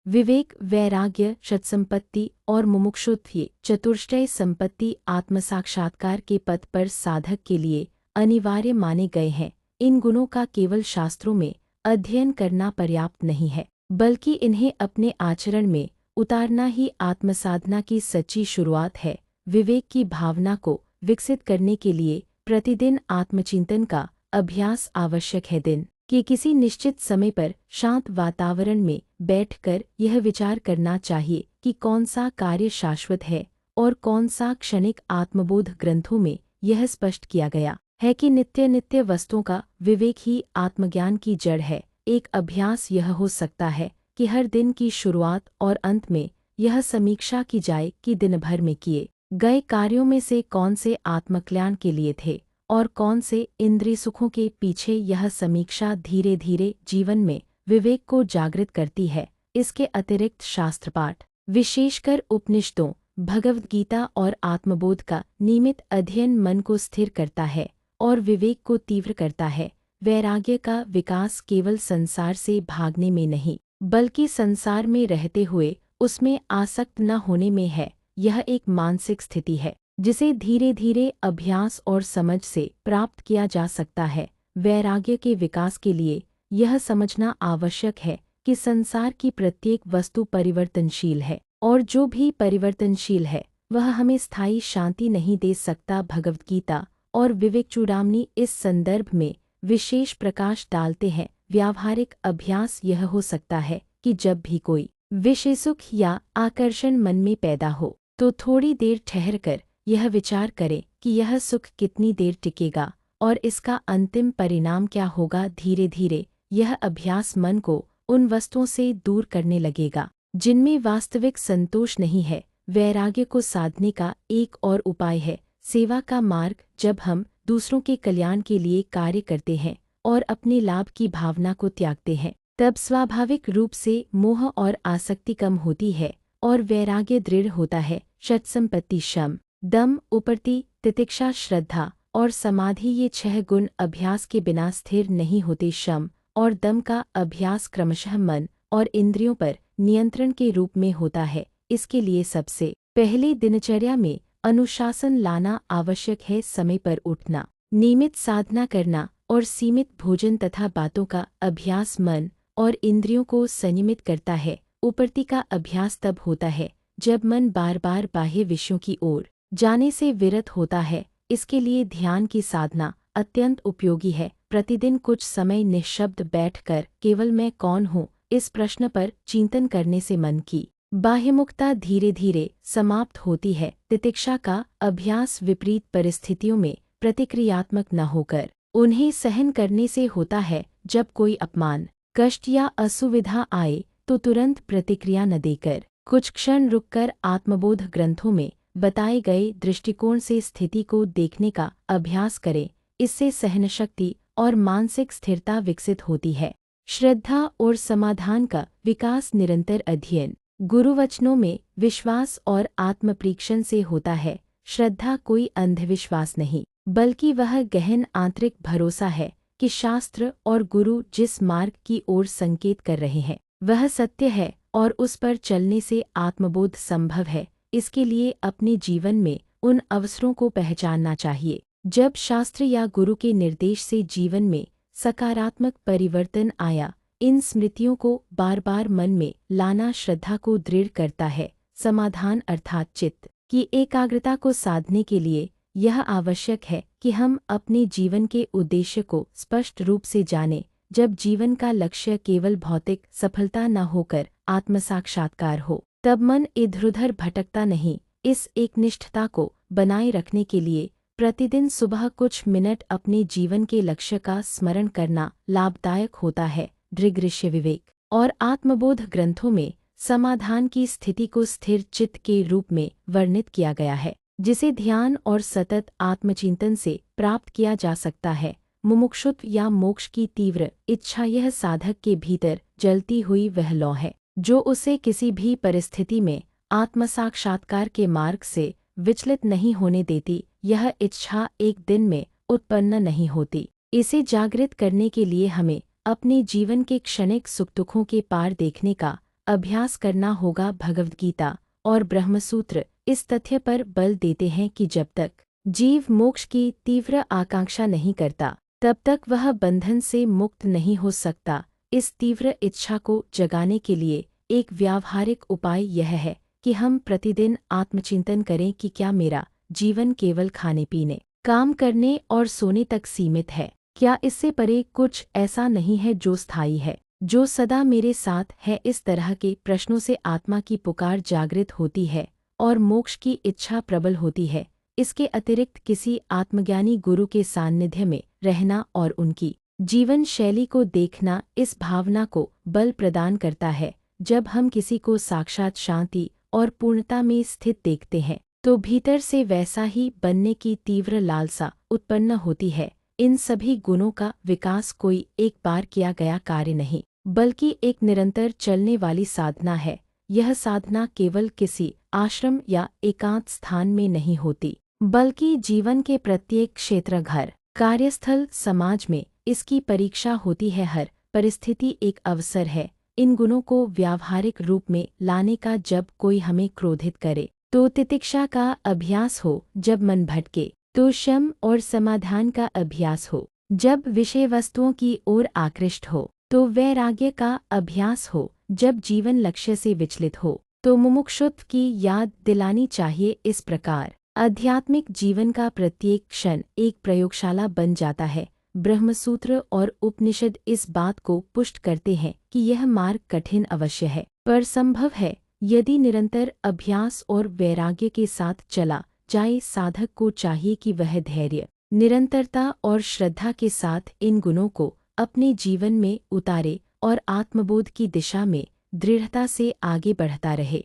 विवेक, वैराग्य, सत्संपत्ति और मुमुक्षुत्व ये चतुष्टय संपत्ति आत्मसाक्षात्कार के पथ पर साधक के लिए अनिवार्य माने गए हैं। इन गुणों का केवल शास्त्रों में अध्ययन करना पर्याप्त नहीं है, बल्कि इन्हें अपने आचरण में उतारना ही आत्मसाधना की सच्ची शुरुआत है। विवेक की भावना को विकसित करने के लिए प्रतिदिन आत्मचिंतन का अभ्यास आवश्यक है। दिन के किसी निश्चित समय पर शांत वातावरण में बैठकर यह विचार करना चाहिए कि कौन सा कार्य शाश्वत है और कौन सा क्षणिक। आत्मबोध ग्रंथों में यह स्पष्ट किया गया है कि नित्य नित्य वस्तुओं का विवेक ही आत्मज्ञान की जड़ है। एक अभ्यास यह हो सकता है कि हर दिन की शुरुआत और अंत में यह समीक्षा की जाए कि दिन भर में किए गए कार्यों में से कौन से आत्मकल्याण के लिए थे और कौन से इंद्रिय सुखों के पीछे। यह समीक्षा धीरे धीरे जीवन में विवेक को जागृत करती है। इसके अतिरिक्त शास्त्र पाठ, विशेषकर उपनिषदों, भगवद गीता और आत्मबोध का नियमित अध्ययन मन को स्थिर करता है और विवेक को तीव्र करता है। वैराग्य का विकास केवल संसार से भागने में नहीं, बल्कि संसार में रहते हुए उसमें आसक्त न होने में है। यह एक मानसिक स्थिति है जिसे धीरे धीरे अभ्यास और समझ से प्राप्त किया जा सकता है। वैराग्य के विकास के लिए यह समझना आवश्यक है कि संसार की प्रत्येक वस्तु परिवर्तनशील है और जो भी परिवर्तनशील है वह हमें स्थायी शांति नहीं दे सकता। भगवद गीता और विवेक चूड़ामणि इस संदर्भ में विशेष प्रकाश डालते हैं। व्यावहारिक अभ्यास यह हो सकता है कि जब भी कोई विषय सुख या आकर्षण मन में पैदा हो तो थोड़ी देर ठहरकर यह विचार करें कि यह सुख कितनी देर टिकेगा और इसका अंतिम परिणाम क्या होगा। धीरे धीरे यह अभ्यास मन को उन वस्तुओं से दूर करने लगेगा जिनमें वास्तविक संतोष नहीं है। वैराग्य को साधने का एक और उपाय है सेवा का मार्ग। जब हम दूसरों के कल्याण के लिए कार्य करते हैं और अपने लाभ की भावना को त्यागते हैं, तब स्वाभाविक रूप से मोह और आसक्ति कम होती है और वैराग्य दृढ़ होता है। सत्संपत्ति, शम, दम, उपर्ति, तितिक्षा, श्रद्धा और समाधि ये 6 गुण अभ्यास के बिना स्थिर नहीं होते। शम और दम का अभ्यास क्रमशः मन और इंद्रियों पर नियंत्रण के रूप में होता है। इसके लिए सबसे पहले दिनचर्या में अनुशासन लाना आवश्यक है। समय पर उठना, नियमित साधना करना और सीमित भोजन तथा बातों का अभ्यास मन और इंद्रियों को संयमित करता है। उपर्ति का अभ्यास तब होता है जब मन बार बार बाह्य विषयों की ओर जाने से विरत होता है। इसके लिए ध्यान की साधना अत्यंत उपयोगी है। प्रतिदिन कुछ समय निःशब्द बैठकर केवल मैं कौन हूँ इस प्रश्न पर चिंतन करने से मन की बाह्यमुखता धीरे धीरे समाप्त होती है। तितिक्षा का अभ्यास विपरीत परिस्थितियों में प्रतिक्रियात्मक न होकर उन्हें सहन करने से होता है। जब कोई अपमान, कष्ट या असुविधा आए तो तुरंत प्रतिक्रिया न देकर कुछ क्षण रुककर आत्मबोध ग्रंथों में बताए गए दृष्टिकोण से स्थिति को देखने का अभ्यास करें। इससे सहनशक्ति और मानसिक स्थिरता विकसित होती है। श्रद्धा और समाधान का विकास निरंतर अध्ययन, गुरुवचनों में विश्वास और आत्मपरीक्षण से होता है। श्रद्धा कोई अंधविश्वास नहीं, बल्कि वह गहन आंतरिक भरोसा है कि शास्त्र और गुरु जिस मार्ग की ओर संकेत कर रहे हैं वह सत्य है और उस पर चलने से आत्मबोध संभव है। इसके लिए अपने जीवन में उन अवसरों को पहचानना चाहिए जब शास्त्र या गुरु के निर्देश से जीवन में सकारात्मक परिवर्तन आया। इन स्मृतियों को बार बार मन में लाना श्रद्धा को दृढ़ करता है। समाधान अर्थात चित्त की एकाग्रता को साधने के लिए यह आवश्यक है कि हम अपने जीवन के उद्देश्य को स्पष्ट रूप से जानें। जब जीवन का लक्ष्य केवल भौतिक सफलता न होकर आत्मसाक्षात्कार हो, तब मन इधर-उधर भटकता नहीं। इस एकनिष्ठता को बनाए रखने के लिए प्रतिदिन सुबह कुछ मिनट अपने जीवन के लक्ष्य का स्मरण करना लाभदायक होता है। दृग्दृश्य विवेक और आत्मबोध ग्रंथों में समाधान की स्थिति को स्थिर चित्त के रूप में वर्णित किया गया है, जिसे ध्यान और सतत आत्मचिंतन से प्राप्त किया जा सकता है। मुमुक्षुत्व या मोक्ष की तीव्र इच्छा यह साधक के भीतर जलती हुई वह लौ है जो उसे किसी भी परिस्थिति में आत्मसाक्षात्कार के मार्ग से विचलित नहीं होने देती। यह इच्छा एक दिन में उत्पन्न नहीं होती। इसे जागृत करने के लिए हमें अपने जीवन के क्षणिक सुख दुखों के पार देखने का अभ्यास करना होगा। भगवद्गीता और ब्रह्मसूत्र इस तथ्य पर बल देते हैं कि जब तक जीव मोक्ष की तीव्र आकांक्षा नहीं करता, तब तक वह बंधन से मुक्त नहीं हो सकता। इस तीव्र इच्छा को जगाने के लिए एक व्यावहारिक उपाय यह है कि हम प्रतिदिन आत्मचिंतन करें कि क्या मेरा जीवन केवल खाने पीने, काम करने और सोने तक सीमित है? क्या इससे परे कुछ ऐसा नहीं है जो स्थायी है, जो सदा मेरे साथ है? इस तरह के प्रश्नों से आत्मा की पुकार जागृत होती है और मोक्ष की इच्छा प्रबल होती है। इसके अतिरिक्त किसी आत्मज्ञानी गुरु के सान्निध्य में रहना और उनकी जीवन शैली को देखना इस भावना को बल प्रदान करता है। जब हम किसी को साक्षात शांति और पूर्णता में स्थित देखते हैं, तो भीतर से वैसा ही बनने की तीव्र लालसा उत्पन्न होती है। इन सभी गुणों का विकास कोई एक बार किया गया कार्य नहीं, बल्कि एक निरंतर चलने वाली साधना है। यह साधना केवल किसी आश्रम या एकांत स्थान में नहीं होती, बल्कि जीवन के प्रत्येक क्षेत्र, घर, कार्यस्थल, समाज में इसकी परीक्षा होती है। हर परिस्थिति एक अवसर है इन गुणों को व्यावहारिक रूप में लाने का। जब कोई हमें क्रोधित करे तो तितिक्षा का अभ्यास हो, जब मन भटके तो शम और समाधान का अभ्यास हो, जब विषय वस्तुओं की ओर आकृष्ट हो तो वैराग्य का अभ्यास हो, जब जीवन लक्ष्य से विचलित हो तो मुमुक्षुत्व की याद दिलानी चाहिए। इस प्रकार आध्यात्मिक जीवन का प्रत्येक क्षण एक प्रयोगशाला बन जाता है। ब्रह्मसूत्र और उपनिषद इस बात को पुष्ट करते हैं कि यह मार्ग कठिन अवश्य है, पर संभव है यदि निरंतर अभ्यास और वैराग्य के साथ चला जाए। साधक को चाहिए कि वह धैर्य, निरंतरता और श्रद्धा के साथ इन गुणों को अपने जीवन में उतारे और आत्मबोध की दिशा में दृढ़ता से आगे बढ़ता रहे।